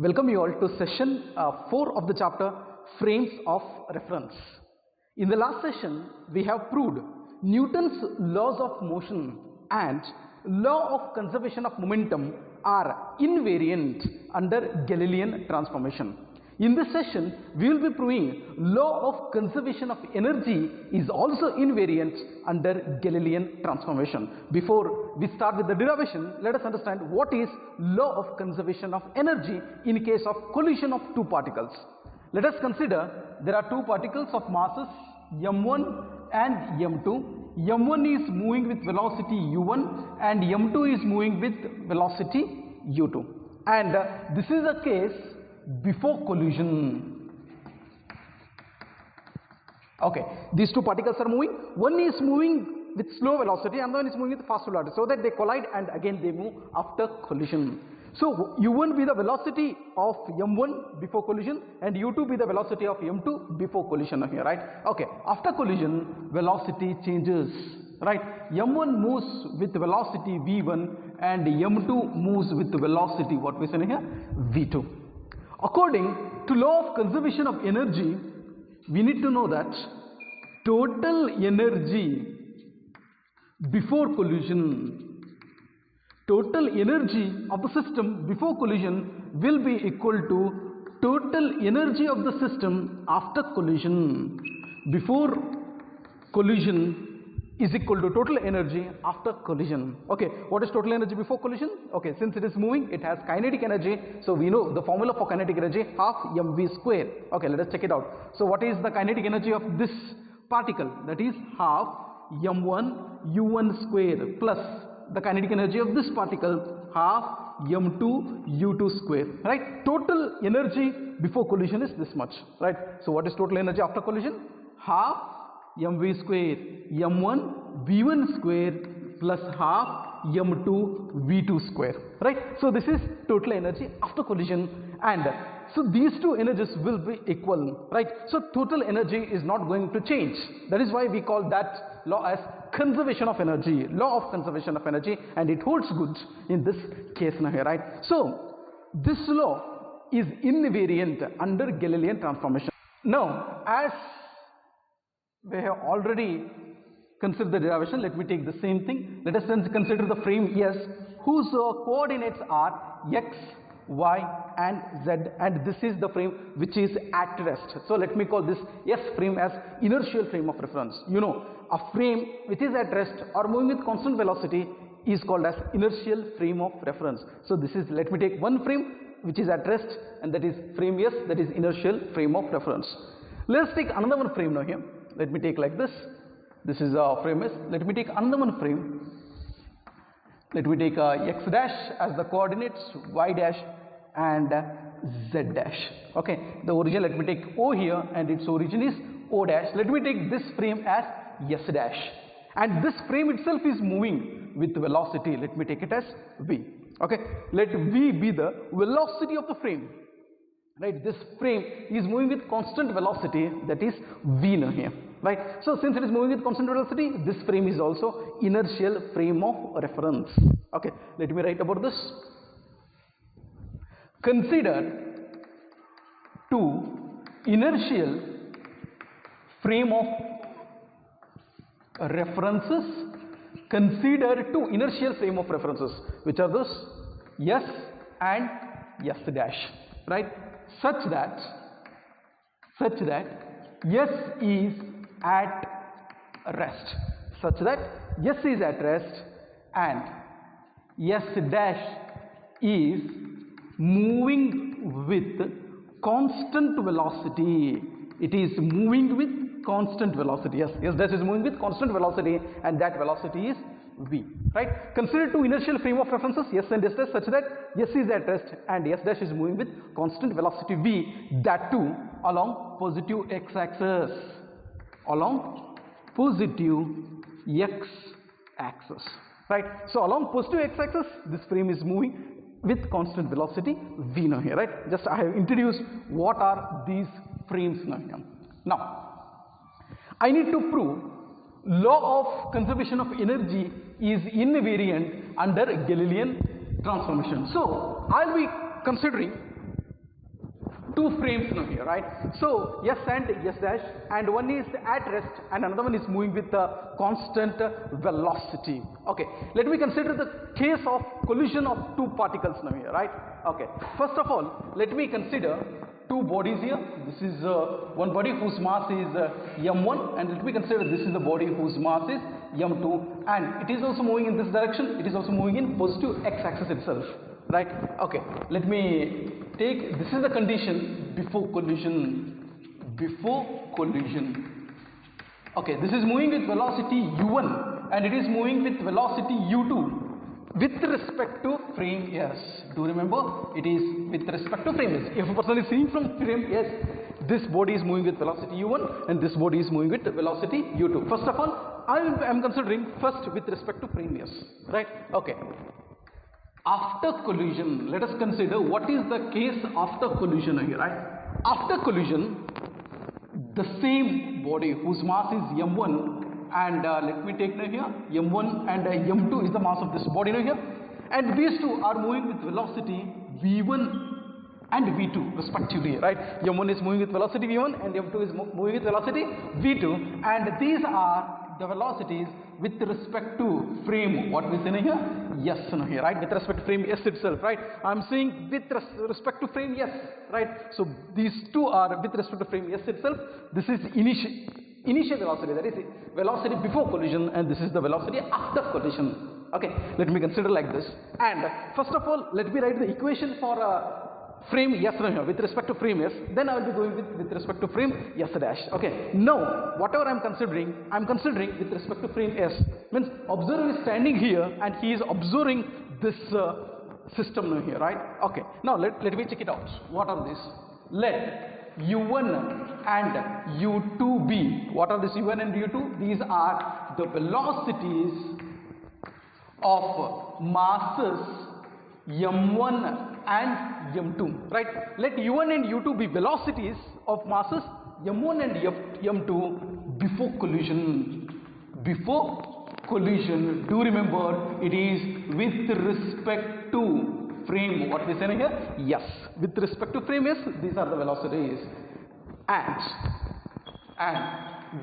Welcome you all to session 4 of the chapter Frames of Reference. In the last session, we have proved Newton's laws of motion and law of conservation of momentum are invariant under Galilean transformation. In this session, we will be proving law of conservation of energy is also invariant under Galilean transformation. Before we start with the derivation, let us understand what is law of conservation of energy in case of collision of two particles. Let us consider there are two particles of masses m1 and m2. m1 is moving with velocity u1 and m2 is moving with velocity u2. And this is a case before collision. Okay, these two particles are moving. One is moving with slow velocity and the other one is moving with fast velocity, so that they collide and again they move after collision. So u1 be the velocity of m1 before collision and u2 be the velocity of m2 before collision here, right? Okay, after collision velocity changes, right? m1 moves with velocity v1 and m2 moves with velocity, what we say here, v2. According to law of conservation of energy, we need to know that total energy before collision, total energy of the system before collision will be equal to total energy of the system after collision. Before collision is equal to total energy after collision. Okay, what is total energy before collision? Okay, since it is moving, it has kinetic energy, so we know the formula for kinetic energy, half mv square. Okay, let us check it out. So what is the kinetic energy of this particle? That is half m1 u1 square plus the kinetic energy of this particle, half m2 u2 square, right? Total energy before collision is this much, right? So what is total energy after collision? Half mv square m1 v1 square plus half m2 v2 square, right? So this is total energy after collision, and so these two energies will be equal, right? So total energy is not going to change. That is why we call that law as conservation of energy, law of conservation of energy, and it holds good in this case now here, right? So this law is invariant under Galilean transformation. Now, as we have already considered the derivation, let me take the same thing. Let us then consider the frame S, whose coordinates are x, y and z, and this is the frame which is at rest. So let me call this S frame as inertial frame of reference. You know, a frame which is at rest or moving with constant velocity is called as inertial frame of reference. So this is, let me take one frame which is at rest, and that is frame S, that is inertial frame of reference. Let us take another one frame now here. Let me take like this. This is a frame S. Let me take another one frame. Let me take x dash as the coordinates, y dash and z dash. Okay, the origin, let me take O here, and its origin is O dash. Let me take this frame as S dash, and this frame itself is moving with velocity. Let me take it as v. Okay, let v be the velocity of the frame. Right, this frame is moving with constant velocity, that is v now here, right? So since it is moving with constant velocity, this frame is also inertial frame of reference. Okay, let me write about this. Consider two inertial frame of references. Consider two inertial frame of references, which are those S and S dash, right? Such that S is at rest, and S dash is moving with constant velocity. It is moving with constant velocity. Yes, S dash is moving with constant velocity, and that velocity is v, right? Consider two inertial frame of references, S and S dash, such that S is at rest and S dash is moving with constant velocity v, that too along positive x-axis, right? So along positive x-axis, this frame is moving with constant velocity v now here, right? Just I have introduced what are these frames now here. Now I need to prove law of conservation of energy is invariant under Galilean transformation. So I'll be considering two frames now here, right? So S and S dash, and one is at rest and another one is moving with a constant velocity. Okay, let me consider the case of collision of two particles now here, right? Okay, first of all, let me consider two bodies here. This is one body whose mass is m1, and let me consider this is the body whose mass is m2, and it is also moving in this direction. It is also moving in positive x-axis itself, right? Okay, let me take, this is the condition before collision. Before collision, okay, this is moving with velocity u1 and it is moving with velocity u2 with respect to frame S. Do remember, it is with respect to frame S. If a person is seeing from frame S, this body is moving with velocity u1 and this body is moving with velocity u2. First of all, I am considering first with respect to frame S, right? Okay. After collision, let us consider what is the case after collision here, right? After collision, the same body whose mass is m1, and let me take now here m1 and m2 is the mass of this body now here, and these two are moving with velocity v1 and v2 respectively, right? m1 is moving with velocity v1 and m2 is moving with velocity v2, and these are the velocities with respect to frame, what we say here, yes no here, right? With respect to frame S itself, right? I am saying with respect to frame S, right? So these two are with respect to frame S itself. This is initial velocity, that is velocity before collision, and this is the velocity after collision. Okay, let me consider like this. And first of all, let me write the equation for frame S here with respect to frame S, then I will be going with respect to frame S dash. Okay, now whatever I am considering with respect to frame S, means observer is standing here and he is observing this system now here, right? Okay, now let me check it out. What are these? Let u1 and u2 be, what are these u1 and u2? These are the velocities of masses m1 and m2, right? Let u1 and u2 be velocities of masses m1 and m2 before collision. Before collision, do remember, it is with respect to frame, what we say here? Yes, with respect to frame S, these are the velocities, and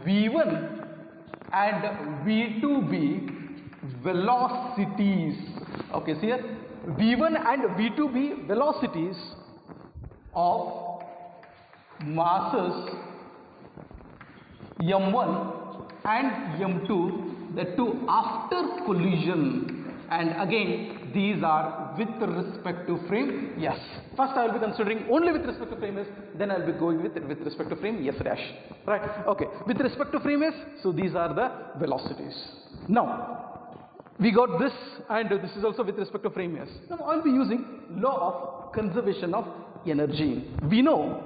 v1 and v2 be velocities. Okay, see here, v1 and v2 be velocities of masses m1 and m2, the two after collision, and again these are with respect to frame S. First I will be considering only with respect to frame S, then I will be going with respect to frame S dash, right? Okay, with respect to frame S, so these are the velocities. Now we got this, and this is also with respect to frame S. Now I will be using law of conservation of energy. We know,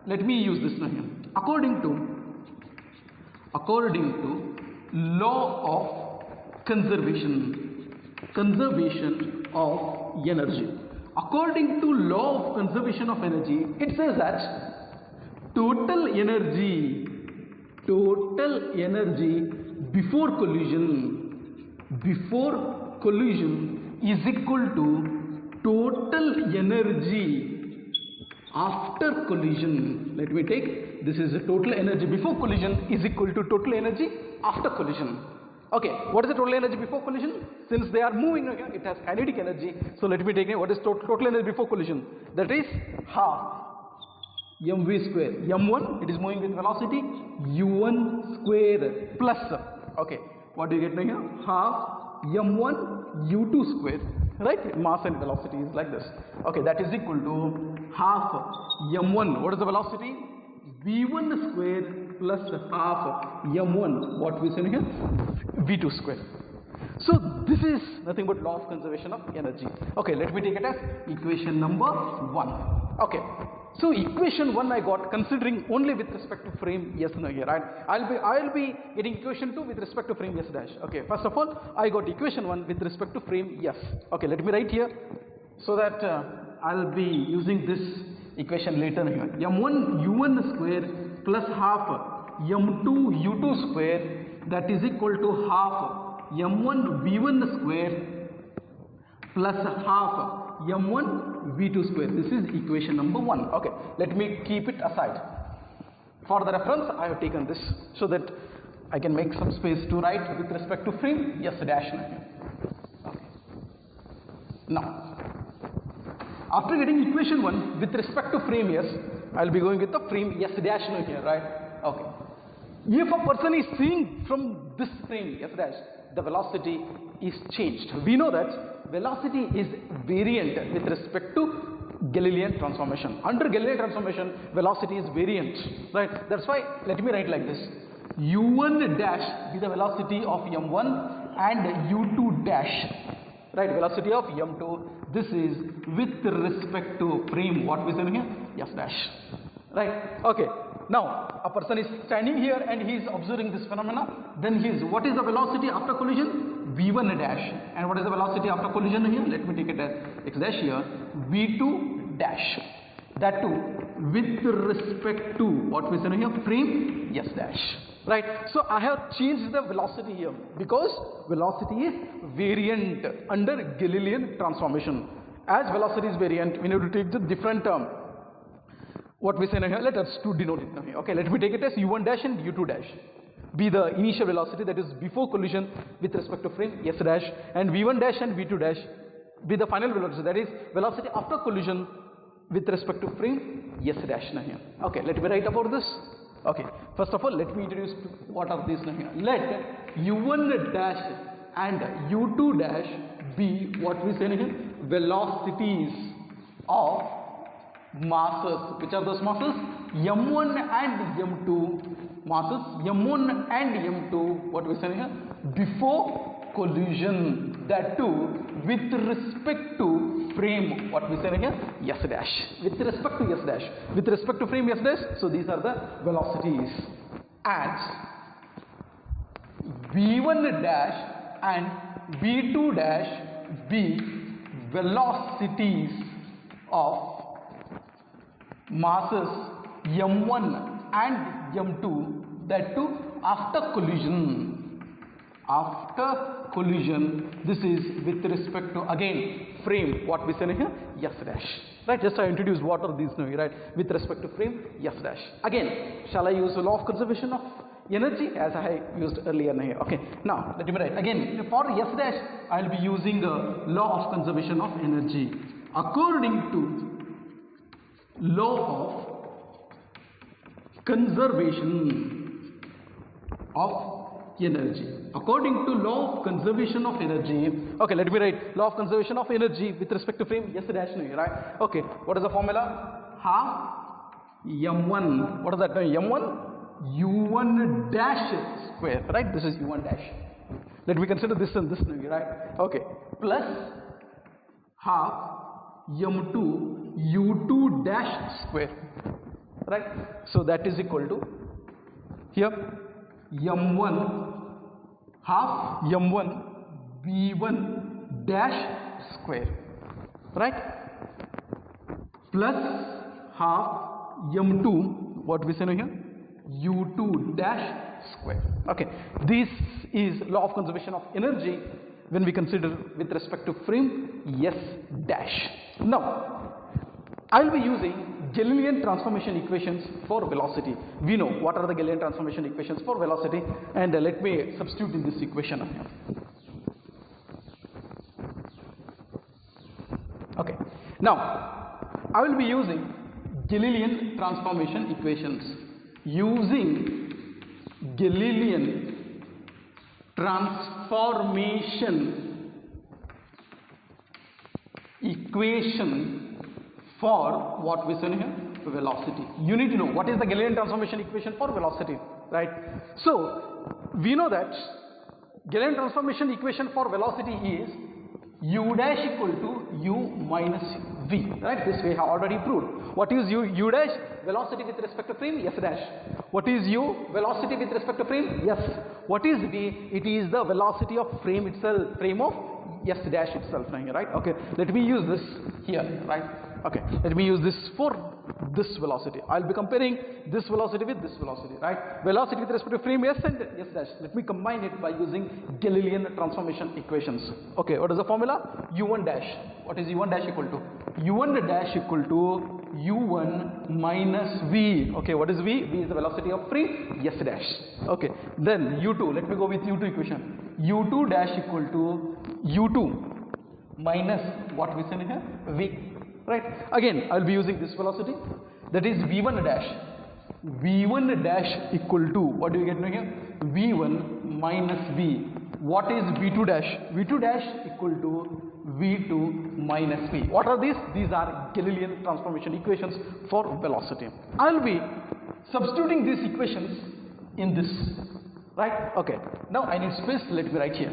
let me use this now here. According to law of conservation of energy. According to law of conservation of energy, it says that total energy before collision is equal to total energy after collision. Let me take, this is the total energy before collision is equal to total energy after collision. Okay, what is the total energy before collision? Since they are moving, it has kinetic energy. So let me take what is total energy before collision. That is half mv square. m1, it is moving with velocity u1 square plus, okay, what do you get now here? Half m1 u2 square, right? Mass and velocity is like this. Okay, that is equal to half m1. What is the velocity? v1 square plus half m1, what we say here? v2 square. So this is nothing but law of conservation of energy. Okay, let me take it as equation number 1. Okay, so equation 1 I got considering only with respect to frame S now here, right? I'll be getting equation 2 with respect to frame S dash. Okay, first of all I got equation 1 with respect to frame S. Okay, let me write here so that I'll be using this equation later here. m1 u1 square plus half m2 u2 square, that is equal to half m1 v1 square plus half m1 v2 square. This is equation number 1. Okay, let me keep it aside. For the reference, I have taken this so that I can make some space to write with respect to frame s dash. Okay. Now, after getting equation 1 with respect to frame s, I'll be going with the frame s dash here, right? Okay. If a person is seeing from this frame s dash, the velocity is changed. We know that velocity is variant with respect to Galilean transformation. Under Galilean transformation, velocity is variant, right? That's why let me write like this: u1 dash be the velocity of m1 and u2 dash, right? Velocity of m2. This is with respect to frame. What we say here? S dash, right? Okay. Now a person is standing here and he is observing this phenomena. Then what is the velocity after collision? v1 dash. And what is the velocity after collision here? Let me take it as x dash here. v2 dash. That too with respect to what we say here? Frame s dash. Right. So I have changed the velocity here because velocity is variant under Galilean transformation. As velocity is variant, we need to take the different term. What we say now here, let us to denote it now here. Okay, let me take it as u1 dash and u2 dash be the initial velocity, that is before collision with respect to frame s dash, and v1 dash and v2 dash be the final velocity, that is velocity after collision with respect to frame s dash now here. Okay, let me write about this. Okay, first of all, let me introduce what are these now here. Let u1 dash and u2 dash be what we say now here, velocities of masses. Which are those masses? m1 and m2 masses. m1 and m2, what we say here, before collision, that too with respect to frame, what we say here, s dash. With respect to s dash, with respect to frame s dash. So these are the velocities. And v1 dash and v2 dash be velocities of masses m1 and m2, that too after collision. After collision, this is with respect to again frame, what we say here, s dash, right? Just I introduce what are these now, right? With respect to frame s dash. Again, shall I use the law of conservation of energy as I used earlier here? Okay, now let me write again. For s dash, I will be using the law of conservation of energy. According to law of conservation of energy. According to law of conservation of energy. Okay, let me write law of conservation of energy with respect to frame s dash, right? Okay, what is the formula? Half m1. What is that? m1 u1 dash square, right? This is u1 dash. Let me consider this and this, right? Okay, plus half m2 u2 dash square, right? So that is equal to here m1 half m1 v1 dash square, right? Plus half m2, what we say now here, u2 dash square. Okay, this is law of conservation of energy when we consider with respect to frame s dash. Now I will be using Galilean transformation equations for velocity. We know what are the Galilean transformation equations for velocity, and let me substitute in this equation here. Okay, now I will be using Galilean transformation equations. Using Galilean transformation equation for what we say here, velocity. You need to know what is the Galilean transformation equation for velocity, right? So we know that Galilean transformation equation for velocity is u dash equal to u minus v, right? This we have already proved. What is u dash? Velocity with respect to frame s dash. What is u? Velocity with respect to frame s. What is v? It is the velocity of frame itself, frame of s dash itself, right? Okay, let me use this here, right? Okay, let me use this for this velocity. I'll be comparing this velocity with this velocity, right? Velocity with respect to frame s and s dash. Let me combine it by using Galilean transformation equations. Okay, what is the formula? u1 dash. What is u1 dash equal to? u1 dash equal to u1 minus v. Okay, what is v? V is the velocity of frame s dash. Okay, then u2. Let me go with u2 equation. u2 dash equal to u2 minus what we say here? V. Right, again I will be using this velocity, that is v1 dash. v1 dash equal to, what do you get now here? v1 minus v. What is v2 dash? v2 dash equal to v2 minus v. What are these? These are Galilean transformation equations for velocity. I will be substituting these equations in this, right? Okay, now I need space. Let me write here.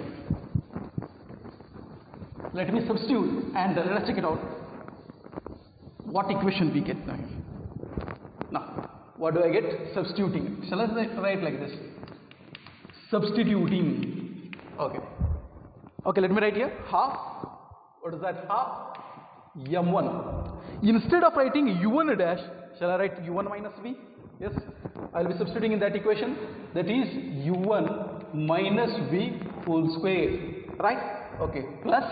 Let me substitute and let us check it out. What equation we get now? Now, what do I get? Substituting. Shall I write like this? Substituting. Okay. Okay, let me write here. Half. What is that? Half m1. Instead of writing u1 dash, shall I write u1 minus v? Yes. I will be substituting in that equation. That is u1 minus v whole square. Right? Okay. Plus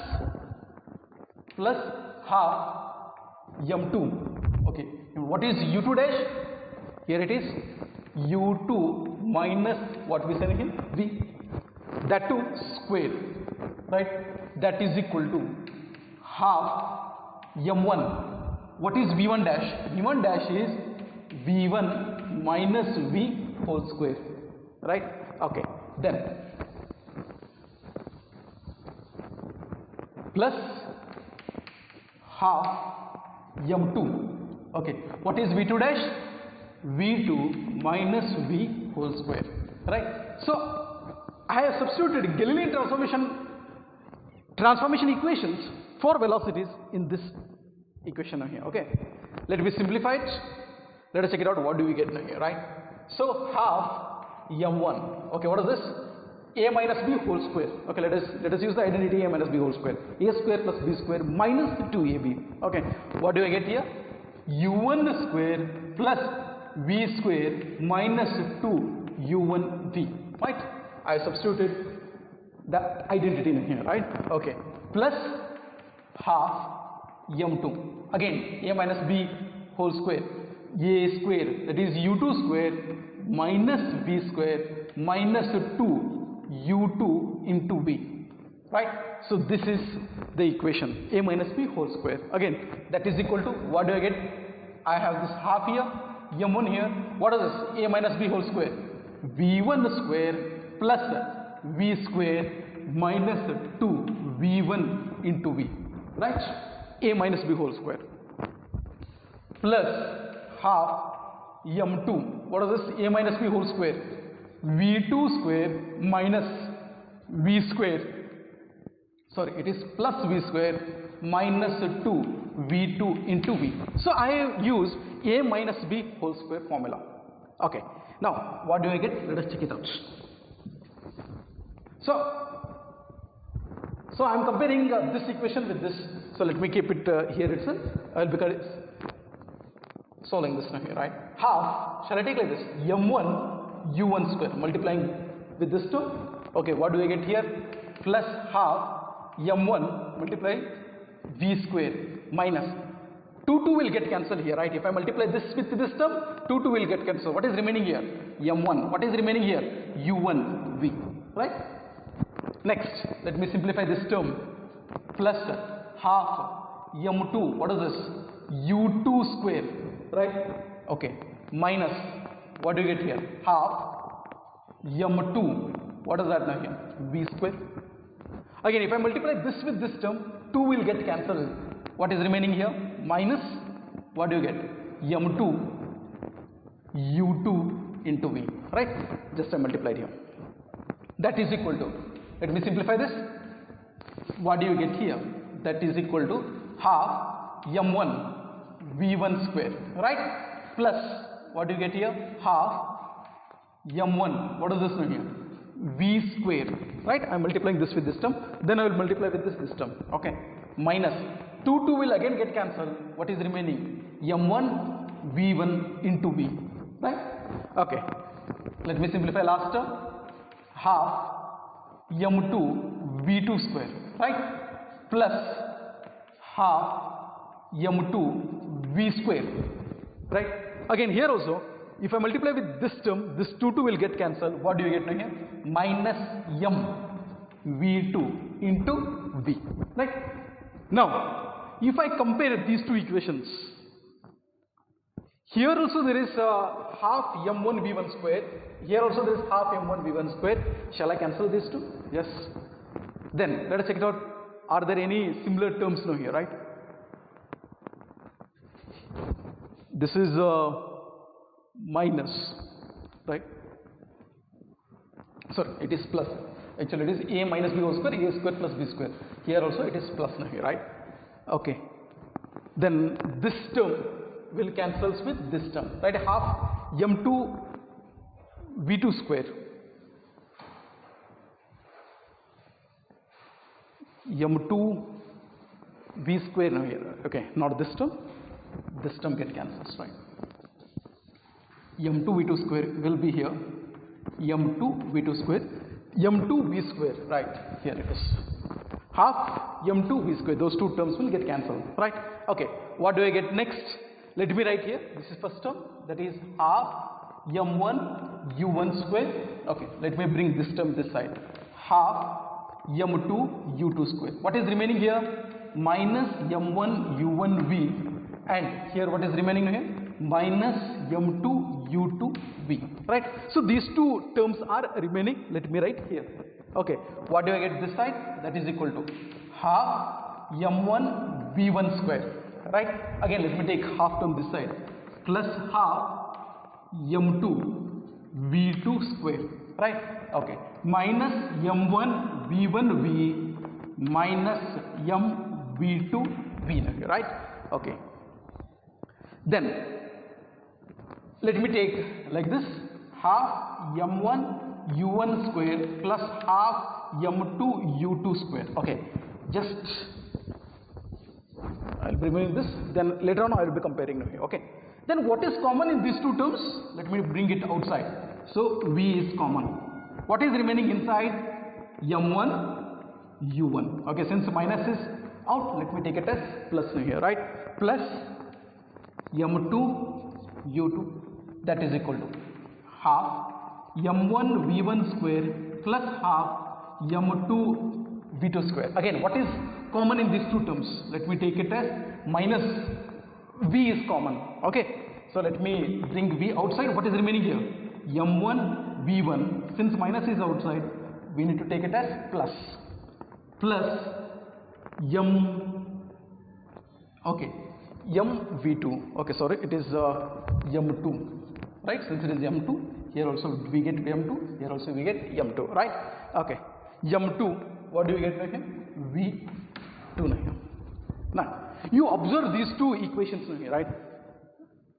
half m2. Okay, what is u2 dash? Here it is u2 minus what we say here? V. That too square, right? That is equal to half m1. What is v1 dash? v1 dash is v1 minus v whole square, right? Okay, then plus half m2. Okay, what is v2 dash? v2 minus v whole square, right? So I have substituted Galilean transformation equations for velocities in this equation here. Okay, let me simplify it. Let us check it out. What do we get now here, right? So half m1. Okay, what is this? A minus b whole square. Okay, let us use the identity a minus b whole square. A square plus b square minus 2ab. Okay, what do I get here? u1 square plus v square minus 2u1v. Right? I substituted the identity in here. Right? Okay, plus half m2. Again, a minus b whole square. A square, that is u2 square minus v square minus 2 u2 into v, right? So this is the equation a minus b whole square. Again, that is equal to, what do I get? I have this half here, m1 here. What is this? A minus b whole square. v1 square plus v square minus 2 v1 into v, right? A minus b whole square plus half m2. What is this? A minus b whole square. v2 square minus v square, sorry, it is plus v square minus 2 v2 into v. So I have used a minus b whole square formula. Okay, now what do I get? Let us check it out. So I am comparing this equation with this. So let me keep it here itself. I will be solving this now here, right? Half, shall I take like this? m1 u1 square multiplying with this term. Okay, what do I get here? Plus half m1 multiply v square minus 2 will get cancelled here, right? If I multiply this with this term, 2 will get cancelled. What is remaining here? m1. What is remaining here? u1 v, right? Next, let me simplify this term. Plus half m2. What is this? u2 square, right? Okay, minus, what do you get here? Half m2. What is that now here? v square. Again, if I multiply this with this term, 2 will get cancelled. What is remaining here? Minus, what do you get? m2 u2 into v, right? Just I multiplied here. That is equal to, let me simplify this. What do you get here? That is equal to half m1 v1 square, right? Plus, what do you get here? Half m1, what is this now here? v square, right? I am multiplying this with this term, then I will multiply with this term, okay? Minus 2 will again get cancelled. What is remaining? m1 v1 into v, right? Okay, let me simplify last term. Half m2 v2 square, right, plus half m2 v square, right? Again here also, if I multiply with this term, this 2 will get cancelled. What do you get now here? Minus m v2 into v, right? Now if I compare these two equations, here also there is half m1 v1 square, here also there is half m1 v1 square. Shall I cancel these two? Yes. Then let us check it out. Are there any similar terms now here, right? This is minus, right? Sorry, it is plus. Actually it is a minus b whole square, a square plus b square. Here also it is plus now here, right? Okay. Then this term will cancels with this term, right? Half m2 v2 square, m2 v square now here. Okay, not this term get cancels, right? m2 v2 square will be here, m2 v2 square, m2 v square, right? Here it is. Half m2 v square, those two terms will get cancelled, right? Okay, what do I get next? Let me write here. This is first term, that is half m1 u1 square. Okay, let me bring this term this side. Half m2 u2 square. What is remaining here? Minus m1 u1 v, and here what is remaining here? Minus m2 u2 v, right? So these two terms are remaining. Let me write here. Okay, what do I get this side? That is equal to half m1 v1 square, right? Again let me take half term this side, plus half m2 v2 square, right? Okay, minus m1 v1 v minus m v2 v, right? Okay, then let me take like this, half m1 u1 square plus half m2 u2 square. Okay, just I'll be removing this, then later on I will be comparing now here. Okay, then what is common in these two terms? Let me bring it outside. So v is common. What is remaining inside? m1 u1. Okay, since minus is out, let me take it as plus now here, right? Plus m2 u2, that is equal to half m1 v1 square plus half m2 v2 square. Again, what is common in these two terms? Let me take it as minus v is common. Okay, so let me bring v outside. What is remaining here? m1 v1. Since minus is outside, we need to take it as plus m v2. Okay, sorry, it is m2, right? Since it is m2, here also we get m2, here also we get m2, right? Okay, m2, what do you get here? v2. Now you observe these two equations here, right?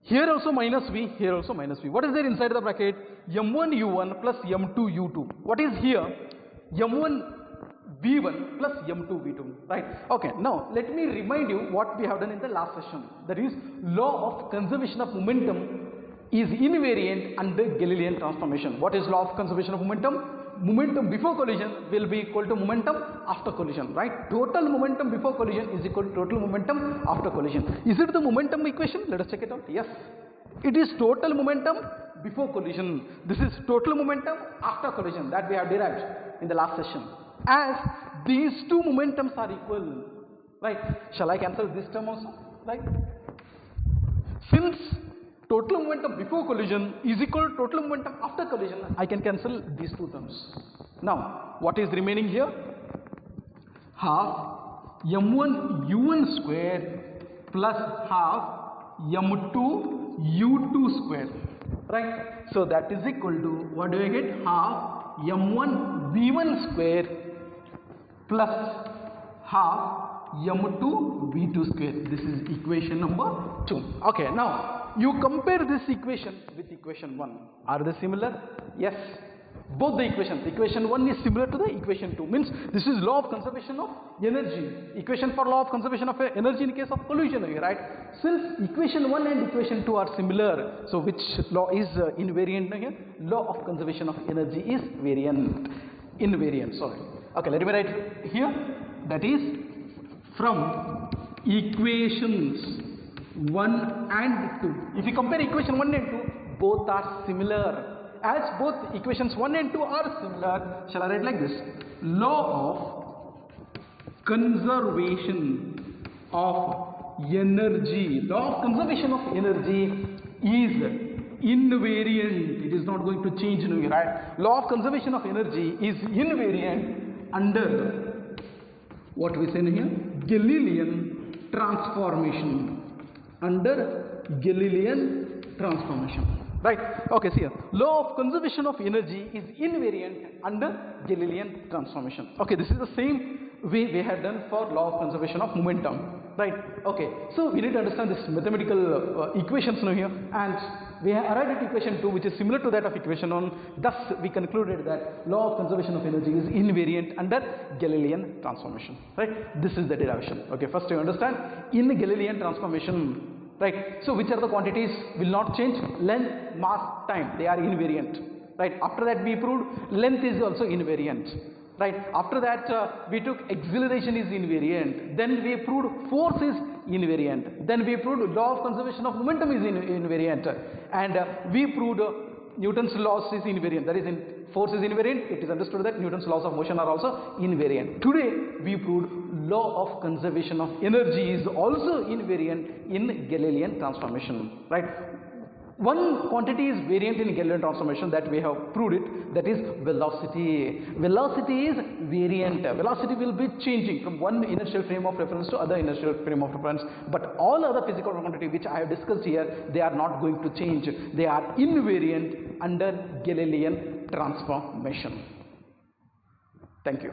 Here also minus v, here also minus v. What is there inside the bracket? m1 u1 plus m2 u2. What is here? m1 v1 plus m2 v2, right? Okay, now let me remind you what we have done in the last session. That is, law of conservation of momentum is invariant under Galilean transformation. What is law of conservation of momentum? Momentum before collision will be equal to momentum after collision, right? Total momentum before collision is equal to total momentum after collision. Is it the momentum equation? Let us check it out. Yes, it is total momentum before collision. This is total momentum after collision that we have derived in the last session. As these two momentums are equal, right? Shall I cancel this term also, right? Since total momentum before collision is equal to total momentum after collision, I can cancel these two terms. Now what is remaining here? Half m1 u1 square plus half m2 u2 square, right? So that is equal to, what do I get? Half m1 v1 square plus half m2 v2 square. This is equation number 2. Okay, now you compare this equation with equation 1. Are they similar? Yes. both the equations. Equation 1 is similar to the equation 2. Means this is law of conservation of energy. Equation for law of conservation of energy in case of collision, right? Since equation 1 and equation 2 are similar, so which law is invariant here? Law of conservation of energy is invariant, sorry. Okay, let me write here. That is from equations 1 and 2. If you compare equation 1 and 2, both are similar. As both equations 1 and 2 are similar, shall I write like this? Law of conservation of energy. Law of conservation of energy is invariant. It is not going to change, right? Law of conservation of energy is invariant under what we say here? Galilean transformation. Under Galilean transformation. Right? Okay, see here. Law of conservation of energy is invariant under Galilean transformation. Okay, this is the same way we have done for law of conservation of momentum. Right? Okay, so we need to understand this mathematical equations now here, and we have arrived at equation 2, which is similar to that of equation 1. Thus, we concluded that law of conservation of energy is invariant under Galilean transformation. Right? This is the derivation. Okay, first you understand in Galilean transformation. Right, so which are the quantities will not change? Length, mass, time, they are invariant. Right, after that we proved length is also invariant. Right, after that we took acceleration is invariant. Then we proved force is invariant. Then we proved law of conservation of momentum is invariant. And we proved Newton's laws is invariant. That is, force is invariant. It is understood that Newton's laws of motion are also invariant. Today we proved law of conservation of energy is also invariant in Galilean transformation. Right? One quantity is variant in Galilean transformation that we have proved it, that is velocity. Velocity is variant. Velocity will be changing from one inertial frame of reference to other inertial frame of reference, but all other physical quantity which I have discussed here, they are not going to change. They are invariant under Galilean transformation. Thank you.